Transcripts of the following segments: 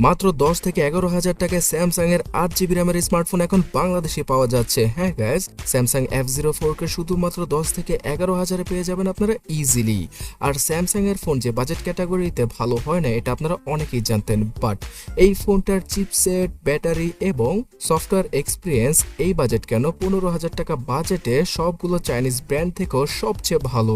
মাত্র 10 থেকে 11,000 টাকায় স্যামসাং এর 8GB র্যামের স্মার্টফোন এখন বাংলাদেশে পাওয়া যাচ্ছে। হ্যাঁ গাইস, স্যামসাং F04 কে শুধুমাত্র 10 থেকে 11,000 পেয়ে যাবেন আপনারা ইজিলি। আর স্যামসাং এর ফোন যে বাজেট ক্যাটাগরিতে ভালো হয় না এটা আপনারা অনেকেই জানতেন, বাট এই ফোনটার চিপসেট, ব্যাটারি এবং সফটওয়্যার এক্সপিরিয়েন্স এই বাজেট কেন 15,000 টাকা বাজেটে সবগুলো চাইনিজ ব্র্যান্ড থেকেও সবচেয়ে ভালো।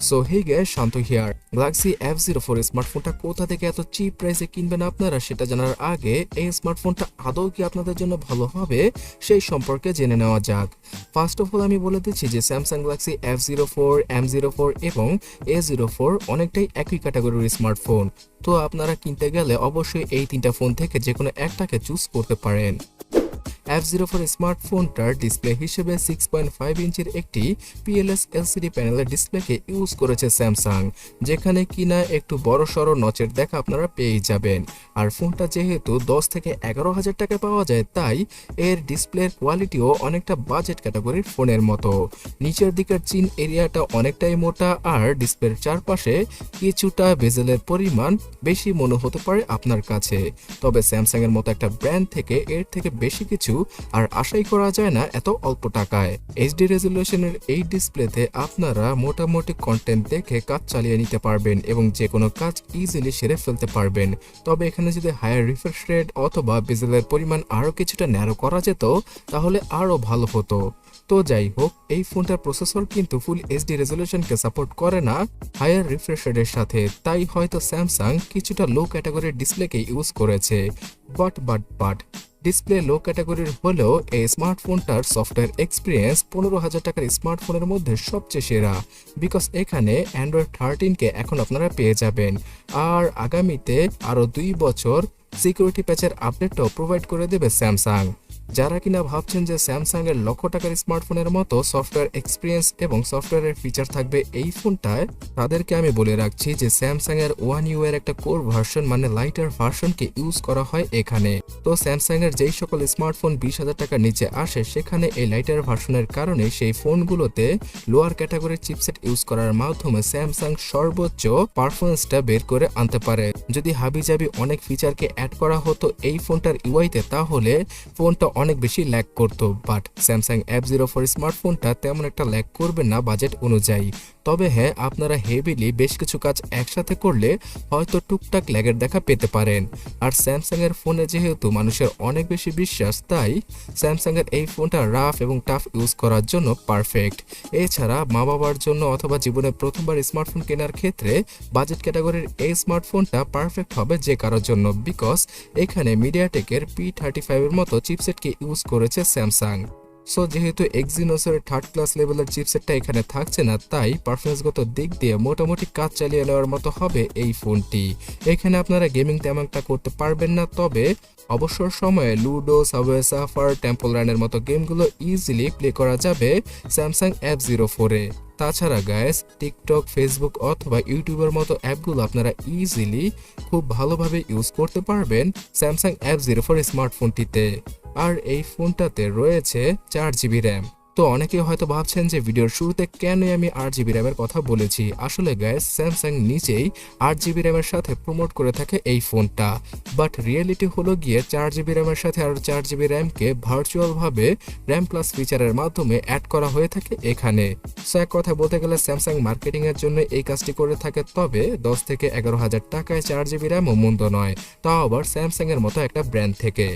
So hey guys, Shanto here. Galaxy F04 স্মার্টফোনটা কোথা থেকে এত চিপ প্রাইসে কিনবেন আপনারা সেটা জানার আগে এই স্মার্টফোনটা আদৌ কি আপনাদের জন্য ভালো হবে সেই সম্পর্কে জেনে নেওয়া যাক। ফার্স্ট অফ অল আমি বলে দিচ্ছি যে স্যামসাং গ্যালাক্সি F04, M04 এবং A04 অনেকটাই একই ক্যাটাগরির স্মার্টফোন। তো আপনারা কিনতে গেলে অবশ্যই এই তিনটা ফোন থেকে যে কোনো একটাকে চুজ করতে পারেন। F04 স্মার্টফোনটার ডিসপ্লে হিসেবে 6.5 ইঞ্চির একটি PLS LCD প্যানেলের ডিসপ্লেকে ইউজ করেছে স্যামসাং, যেখানে কিনা একটু বড় সড়ো নচের দেখা আপনারা পেয়ে যাবেন। আর ফোনটা যেহেতু 10 থেকে 11,000 টাকা পাওয়া যায়, তাই এর ডিসপ্লের কোয়ালিটিও অনেকটা বাজেট ক্যাটাগরির ফোনের মতো। নিচের দিকের চিন এরিয়াটা অনেকটাই মোটা আর ডিসপ্লের চারপাশে কিছুটা বেজেলের পরিমাণ বেশি মনে হতে পারে আপনার কাছে। তবে স্যামসাং এর মতো একটা ব্র্যান্ড থেকে এর থেকে বেশি কিছু আর আশাই করা যায় না এত অল্প টাকায়। এইচডি রেজুলেশনের এই ডিসপ্লেতে আপনারা মোটামুটি কন্টেন্ট দেখে কাজ চালিয়ে নিতে পারবেন এবং যে কোনো কাজ ইজিলি সেরে ফেলতে পারবেন। তবে এখানে যদি হায়ার রিফ্রেশ রেট অথবা বেজেলের পরিমাণ আরও কিছুটা ন্যারো করা যেত তাহলে আরও ভালো হতো। তো যাই হোক, এই ফোনটার প্রসেসর কিন্তু ফুল এইচডি রেজুলেশনকে সাপোর্ট করে না হায়ার রিফ্রেশ রেটের সাথে, তাই হয়তো স্যামসাং কিছুটা লো ক্যাটাগরির ডিসপ্লেকে ইউজ করেছে। বাট ডিসপ্লে লো ক্যাটাগরির হলেও এই স্মার্টফোনটার সফটওয়্যার এক্সপিরিয়েন্স 15,000 টাকার স্মার্টফোনের মধ্যে সবচেয়ে সেরা, বিকজ এখানে অ্যান্ড্রয়েড 13কে এখন আপনারা পেয়ে যাবেন। আর আগামীতে আরও 2 বছর সিকিউরিটি প্যাচের আপডেটটাও প্রোভাইড করে দেবে স্যামসাং। যারা কিনা ভাবছেন যে স্যামসাং এর লক্ষ টাকার স্মার্টফোনের মতো সফটওয়্যার এক্সপিরিয়েন্স এবং সফটওয়্যারের ফিচার থাকবে এই ফোনটায়, তাদেরকে আমি বলে রাখছি যে স্যামসাং এর One UI এর একটা কোর ভার্সন মানে লাইটার ভার্সনকে ইউজ করা হয় এখানে। তো স্যামসাং এর যেই সকল স্মার্টফোন 20,000 টাকার নিচে আসে সেখানে এই লাইটার ভার্সনের কারণে সেই ফোনগুলোতে লোয়ার ক্যাটাগরির চিপসেট ইউজ করার মাধ্যমে স্যামসাং সর্বোচ্চ পারফরমেন্সটা বের করে আনতে পারে। যদি হাবিজাবি অনেক ফিচারকে অ্যাড করা হতো এই ফোনটার ইউআইতে তাহলে ফোনটা অনেক বেশি ল্যাগ করতো, বাট স্যামসাং F04 স্মার্টফোনটা তেমন একটা ল্যাগ করবে না বাজেট অনুযায়ী। তবে হ্যাঁ, আপনারা হেভিলি বেশ কিছু কাজ একসাথে করলে হয়তো টুকটাক ল্যাগের দেখা পেতে পারেন। আর স্যামসাং এর ফোনে যেহেতু মানুষের অনেক বেশি বিশ্বাস, তাই স্যামসাং এর এই ফোনটা রাফ এবং টাফ ইউজ করার জন্য পারফেক্ট। এছাড়া মা বাবার জন্য অথবা জীবনে প্রথমবার স্মার্টফোন কেনার ক্ষেত্রে বাজেট ক্যাটাগরির এই স্মার্টফোনটা পারফেক্ট হবে যে কারোর জন্য, বিকজ এখানে মিডিয়াটেকের P35 এর মতো চিপসেটকে ইউজ করেছে স্যামসাং। সো যেহেতু এক্সিনোসের 3rd ক্লাস লেভেলের চিপসেটটা এখানে থাকছে না, তাই পারফরমেন্সগত দিক দিয়ে মোটামুটি কাজ চালিয়ে নেওয়ার মতো হবে এই ফোনটি। এখানে আপনারা গেমিং তেমনটা করতে পারবেন না, তবে অবসর সময়ে লুডো, সাবওয়ে সার্ফার, টেম্পল রানের মতো গেমগুলো ইজিলি প্লে করা যাবে স্যামসাং F04 এ। তাছাড়া গাইস, টিকটক, ফেসবুক অথবা ইউটিউবের মতো অ্যাপগুলো আপনারা ইজিলি খুব ভালোভাবে ইউজ করতে পারবেন স্যামসাং F04 স্মার্টফোনটিতে। আর এই ফোনটাতে রয়েছে 4GB র্যাম। তো অনেকে হয়তো ভাবছেন যে ভিডিওর শুরুতে কেন আমি 8GB র্যামের কথা বলেছি। আসলে গাইস, স্যামসাং নিজেই 8GB র্যামের সাথে প্রমোট করে থাকে এই ফোনটা, বাট রিয়েলিটি হলো গিয়ে 4GB র্যামের সাথে আরও 4GB র্যামকে ভার্চুয়াল ভাবে র্যাম প্লাস ফিচারের মাধ্যমে অ্যাড করা হয়ে থাকে এখানে। সো এক কথা বলতে গেলে স্যামসাং মার্কেটিং এর জন্য এই কাজটি করে থাকে, তবে 10 থেকে 11,000 টাকায় 4GB র্যামও মন্দ নয়, তাও আবার স্যামসাং এর মতো একটা ব্র্যান্ড থেকে।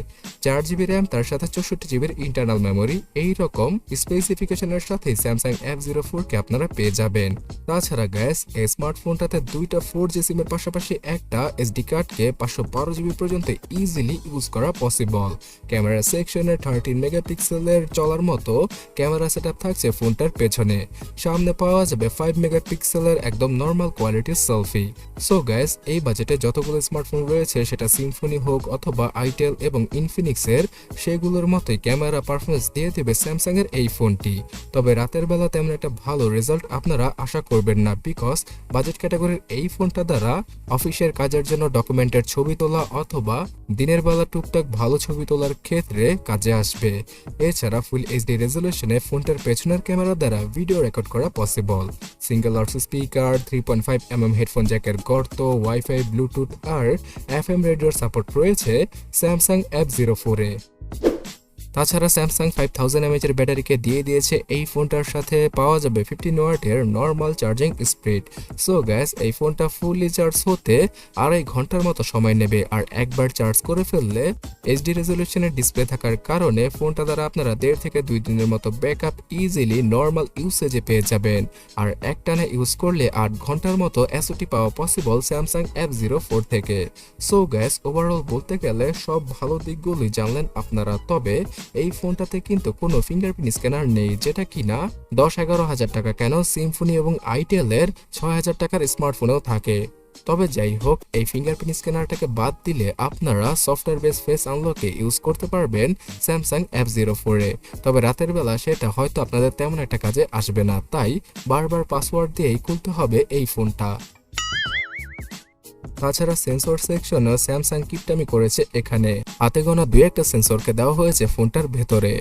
4GB র্যাম তার সাথে 64GB ইন্টারনাল মেমোরি, এইরকম স্পেসিফিকেশনের সাথে স্যামসাং F04 কে আপনারা পেয়ে যাবেন। তাছাড়া গ্যাস, এই স্মার্টফোনটাতে 2টা 4G সিম এর পাশাপাশি একটা SD কার্ডকে 512GB পর্যন্ত ইজিলি ইউজ করা পসিবল। ক্যামেরা সেকশনে 13 মেগাপিক্সেলের চলার মতো ক্যামেরা সেটআপ থাকছে ফোনটার পেছনে। সামনে পাওয়া যাবে 5 মেগাপিক্সেলের একদম নর্মাল কোয়ালিটির সেলফি। সো গ্যাস, এই বাজেটে যতগুলো স্মার্টফোন রয়েছে সেটা সিম্ফনি হোক অথবা আইটেল এবং ইনফিনিক্সের, সেগুলোর মতোই ক্যামেরা পারফরমেন্স দিয়ে দেবে স্যামসাং এর এই ফোনটি। তবে রাতের বেলা তেমন একটা ভালো রেজাল্ট আপনারা আশা করবেন না, বিকজ বাজেট ক্যাটাগরির এই ফোনটা দ্বারা অফিসের কাজের জন্য ডকুমেন্টের ছবি তোলা অথবা দিনের বেলা টুকটাক ভালো ছবি তোলার ক্ষেত্রে কাজে আসবে। এছাড়া ফুল এইচডি রেজলিউশনে ফোনটার পেছনের ক্যামেরা দ্বারা ভিডিও রেকর্ড করা possible. Single outs speaker, 3.5mm headphone জ্যাকের গর্ত, ওয়াইফাই, ব্লুটুথ আর এফএম রেডিওর সাপোর্ট রয়েছে স্যামসাং F04 এ। তাছাড়া স্যামসাং 5000 mAh এর ব্যাটারিকে দিয়ে দিয়েছে এই ফোনটার সাথে। পাওয়া যাবে 15 ওয়াটের normal charging speed. So gas, এই ফোনটা ফুললি চার্জ হতে 2.5 ঘন্টার মতো সময় নেবে। আর একবার চার্জ করে ফেললে এইচডি রেজলিউশনের ডিসপ্লে থাকার কারণে ফোনটা দ্বারা আপনারা 1.5 থেকে 2 দিনের মতো ব্যাকআপ ইজিলি নর্মাল ইউসেজে পেয়ে যাবেন। আর একটানা ইউজ করলে 8 ঘন্টার মতো এসওটি পাওয়া পসিবল স্যামসাং F04 থেকে। সো গ্যাস, ওভারঅল বলতে গেলে সব ভালো দিকগুলোই জানলেন আপনারা। তবে এই ফোনটাতে কিন্তু কোনো ফিঙ্গারপ্রিন্ট স্ক্যানার নেই, যেটা কিনা 10-11 হাজার টাকা কেন সিম্ফনি এবং আইটেলের 6000 টাকার স্মার্টফোনেও থাকে। তবে যাই হোক, এই ফিঙ্গারপ্রিন্ট স্ক্যানারটাকে বাদ দিলে আপনারা সফটওয়্যার বেস ফেস আনলকে ইউজ করতে পারবেন স্যামসাং F04 এ। তবে রাতের বেলা সেটা হয়তো আপনাদের তেমন একটা কাজে আসবে না, তাই বারবার পাসওয়ার্ড দিয়েই খুলতে হবে এই ফোনটা। তাছাড়া সেন্সর সেকশনে স্যামসাং কিপটামি করেছে এখানে। হাতে গোনা 2-1টা সেন্সরকে দেওয়া হয়েছে ফোনটার ভেতরে।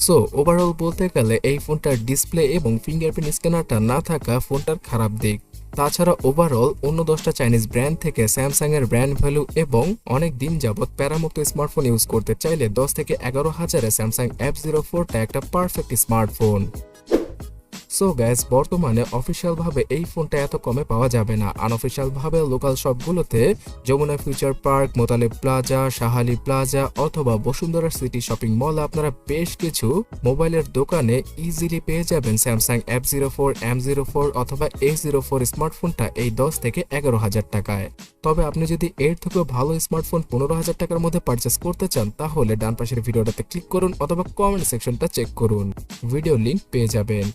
সো ওভারঅল বলতে গেলে এই ফোনটার ডিসপ্লে এবং ফিঙ্গারপ্রিন্ট স্ক্যানারটা না থাকা ফোনটার খারাপ দিক। তাছাড়া ওভারঅল অন্য 10টা চাইনিজ ব্র্যান্ড থেকে স্যামসাং এর ব্র্যান্ড ভ্যালু এবং অনেক দিন যাবৎ প্যারামুক্ত স্মার্টফোন ইউজ করতে চাইলে 10 থেকে 11 হাজারে স্যামসাং F04টা একটা পারফেক্ট স্মার্টফোন। সো গ্যাস, বর্তমানে অফিসিয়াল ভাবে এই ফোনটা এত কমে পাওয়া যাবে না। আনঅফিসিয়াল ভাবে লোকাল শপগুলোতে Jamuna Future Park, Motaleb Plaza, Shahali Plaza অথবা বসুন্ধরা সিটি শপিং মলে আপনারা বেশ কিছু মোবাইলের দোকানে ইজিলি পেয়ে যাবেন স্যামসাং F04, M04 অথবা A04 স্মার্টফোনটা এই 10 থেকে 11 হাজার টাকায়। তবে আপনি যদি এর থেকেও ভালো স্মার্টফোন 15 হাজার টাকার মধ্যে পারচেস করতে চান, তাহলে ডান পাশের ভিডিওটাতে ক্লিক করুন অথবা কমেন্ট সেকশনটা চেক করুন, ভিডিও লিংক পেয়ে যাবেন।